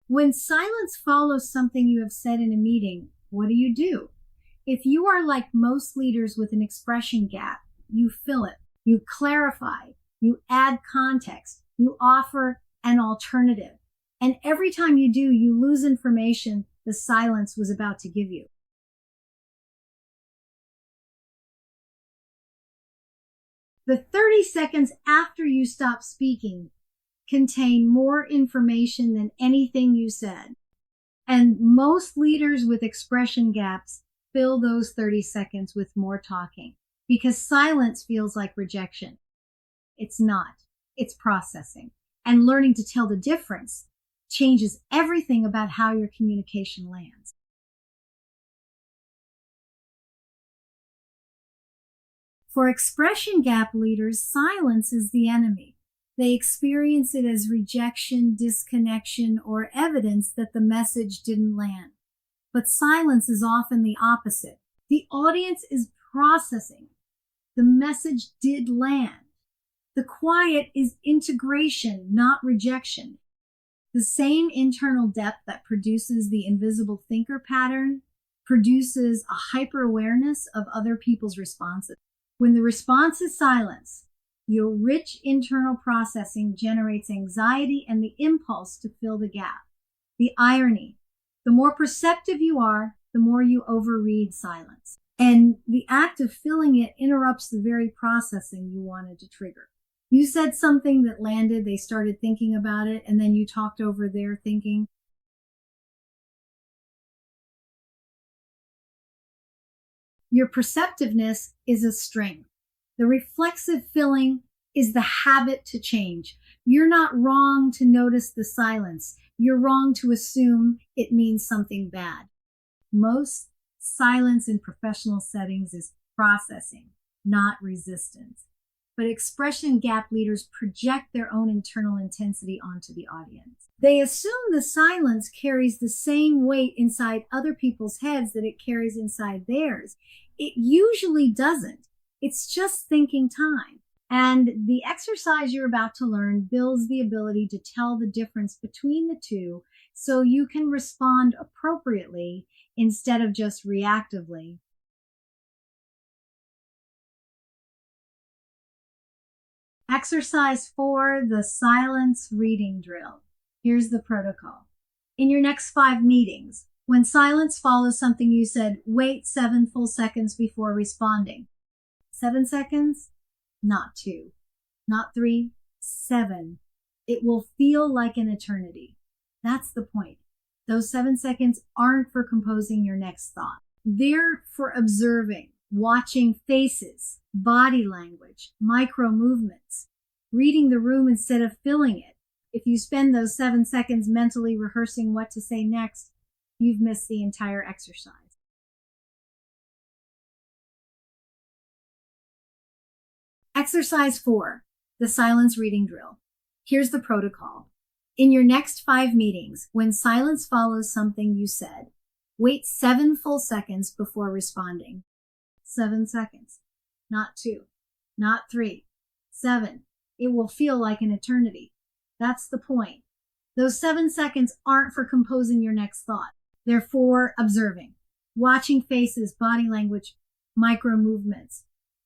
When silence follows something you have said in a meeting, what do? If you are like most leaders with an expression gap, you fill it, you clarify, you add context, you offer an alternative. And every time you do, you lose information the silence was about to give you. The 30 seconds after you stop speaking contain more information than anything you said. And most leaders with expression gaps fill those 30 seconds with more talking because silence feels like rejection. It's not. It's processing. And learning to tell the difference changes everything about how your communication lands. For expression gap leaders, silence is the enemy. They experience it as rejection, disconnection, or evidence that the message didn't land. But silence is often the opposite. The audience is processing. The message did land. The quiet is integration, not rejection. The same internal depth that produces the invisible thinker pattern produces a hyper-awareness of other people's responses. When the response is silence, your rich internal processing generates anxiety and the impulse to fill the gap. The irony, the more perceptive you are, the more you overread silence. And the act of filling it interrupts the very processing you wanted to trigger. You said something that landed, they started thinking about it, and then you talked over their thinking. Your perceptiveness is a strength. The reflexive filling is the habit to change. You're not wrong to notice the silence. You're wrong to assume it means something bad. Most silence in professional settings is processing, not resistance. But expression gap leaders project their own internal intensity onto the audience. They assume the silence carries the same weight inside other people's heads that it carries inside theirs. It usually doesn't. It's just thinking time. And the exercise you're about to learn builds the ability to tell the difference between the two so you can respond appropriately instead of just reactively. Exercise 4, the silence reading drill. Here's the protocol. In your next 5 meetings, when silence follows something you said, wait 7 full seconds before responding. 7 seconds? Not 2. Not 3. 7. It will feel like an eternity. That's the point. Those 7 seconds aren't for composing your next thought. They're for observing, watching faces, body language, micro movements, reading the room instead of filling it. If you spend those 7 seconds mentally rehearsing what to say next, you've missed the entire exercise. Exercise 4, the silence reading drill. Here's the protocol. In your next 5 meetings, when silence follows something you said, wait 7 full seconds before responding. 7 seconds. Not 2. Not 3. 7. It will feel like an eternity. That's the point. Those 7 seconds aren't for composing your next thought. They're for observing, watching faces, body language, micro movements,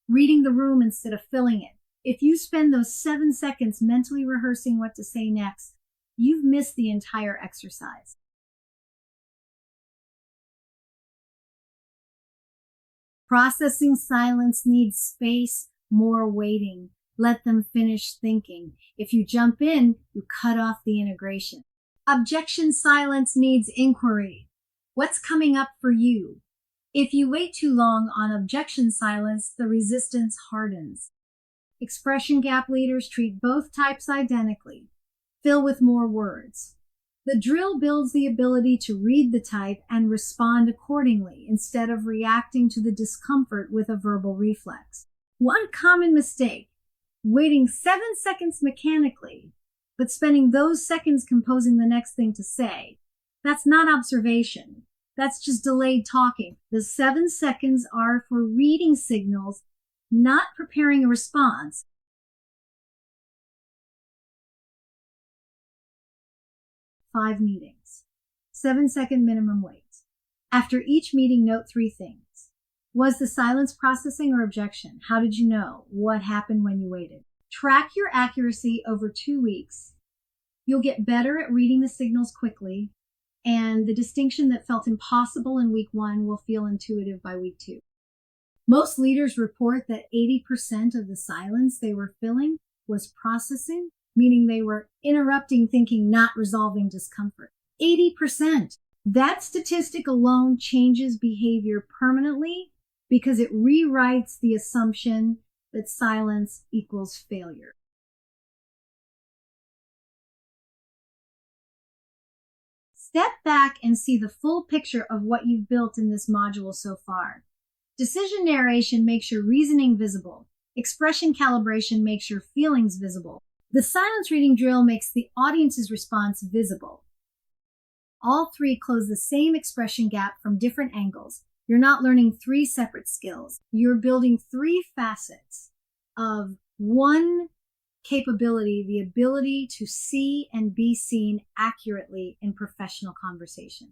reading the room instead of filling it. If you spend those 7 seconds mentally rehearsing what to say next, you've missed the entire exercise. Processing silence needs space, more waiting. Let them finish thinking. If you jump in, you cut off the integration. Objection silence needs inquiry. What's coming up for you? If you wait too long on objection silence, the resistance hardens. Expression gap leaders treat both types identically. Fill with more words. The drill builds the ability to read the type and respond accordingly instead of reacting to the discomfort with a verbal reflex. One common mistake, waiting 7 seconds mechanically, but spending those seconds composing the next thing to say. That's not observation. That's just delayed talking. The 7 seconds are for reading signals, not preparing a response. 5 meetings. 7-second minimum wait. After each meeting, note 3 things. Was the silence processing or objection? How did you know? What happened when you waited? Track your accuracy over 2 weeks. You'll get better at reading the signals quickly, and the distinction that felt impossible in week 1 will feel intuitive by week 2. Most leaders report that 80% of the silence they were filling was processing, meaning they were interrupting thinking, not resolving discomfort. 80%. That statistic alone changes behavior permanently because it rewrites the assumption that silence equals failure. Step back and see the full picture of what you've built in this module so far. Decision narration makes your reasoning visible. Expression calibration makes your feelings visible. The silence reading drill makes the audience's response visible. All 3 close the same expression gap from different angles. You're not learning 3 separate skills. You're building 3 facets of one capability, the ability to see and be seen accurately in professional conversation.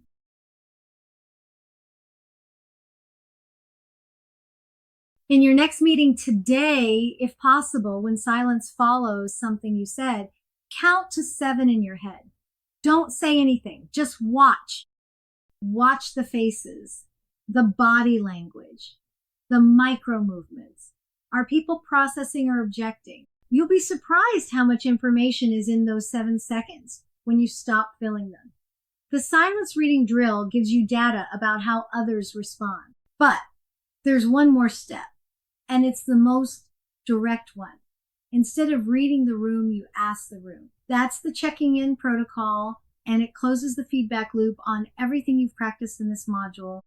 In your next meeting today, if possible, when silence follows something you said, count to 7 in your head. Don't say anything. Just watch. Watch the faces, the body language, the micro movements. Are people processing or objecting? You'll be surprised how much information is in those 7 seconds when you stop filling them. The silence reading drill gives you data about how others respond. But there's one more step, and it's the most direct one. Instead of reading the room, you ask the room. That's the checking in protocol, and it closes the feedback loop on everything you've practiced in this module.